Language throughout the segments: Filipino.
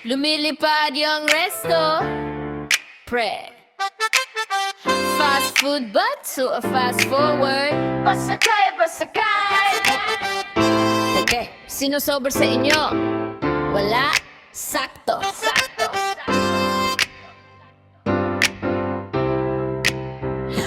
Lumilipad yung resto, pre. Fast food but to a fast forward. Pasakay, pasakay. Okay, sino sober sa inyo? Wala? Sakto, sakto.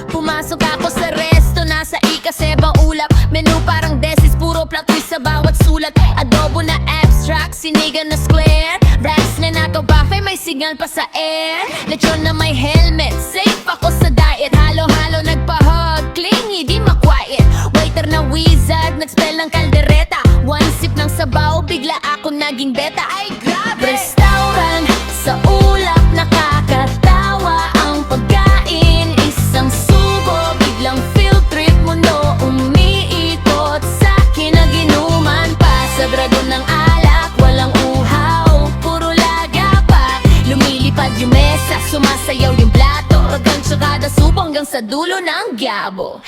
Pumasok ako sa resto, nasa ikasebang ulap. Menu parang desis, puro plot twist sa bawat sulat. Adobo na abstract, sinigang na square. Rice na nato buffet, may signal pa sa air. Lechon na may helmet, safe ako sa diet. Halo-halo nagpa-hug, clingy, di ma-quiet. Waiter na wizard, nag-spell ng kaldereta. One sip ng sabaw, bigla ako naging beta. Ay grabe! Restaurant sa ulap, nakakatawa ang pagkain. Isang subo, biglang field trip. Mundo umiikot sa'kin na ginuman pa. Sa dragon ng alak, walang uhaw, puro laga pa. Lumilipad yung mesa, sumasayaw yung plato. Hanggang tsakada subo hanggang sa dulo ng gyabo.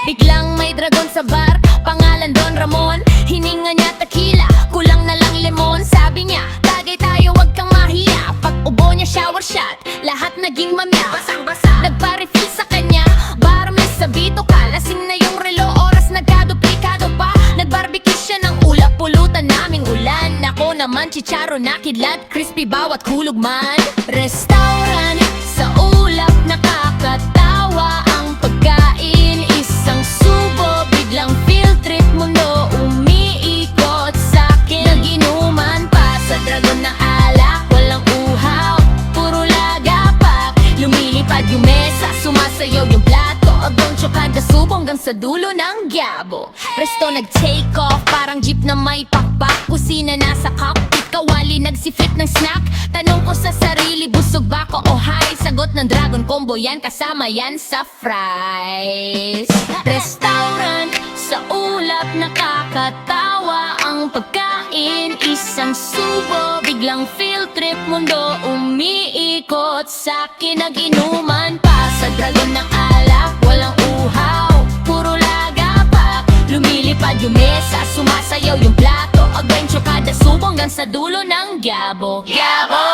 Biglang may dragon sa bar, pangalan Don Ramon. Hininga niya tequila, kulang na lang lemon. Sabi niya, tagay tayo, wag kang mahiya. Pag ubo niya shower shot, lahat naging mamya. Basang-basa, nagpa-refill sa kanya. Barman sabito ka, lasing na yung relo, oras nagkaduplikado pa. Nag-barbecue siya ng ulap, pulutan naming ulan. Ako naman chicharo na kidlat, crispy bawat hulog man. Restaurant sa ulap, nakakatawa ang pagkain. Isang subo, biglang field trip. Mundo umiikot sa'kin, naginuman pa. Sa dragon ng alak, walang uhaw, puro laga pa. Lumilipad yung mesa, sumasayaw yung plato. Agong tsokada subo hanggang sa dulo ng gyabo. Resto nag-take off, parang jeep na may pakpak. Kusina nasa cockpit, kawali nagsifit ng snack. Tanong ko sa sarili, busog ba ko o high? Sagot ng dragon combo yan, kasama yan sa fries. Restaurant sa ulap, nakakatawa ang pagkain. Isang subo, biglang field trip. Mundo umiikot sa'kin, nag-inuman pa. Sa dragon ng alak, walang uhaw, puro laga pa. Lumilipad yung mesa, sumasayaw yung plato. Adventure kada subo hanggang sa dulo ng gyabo. Gyabo!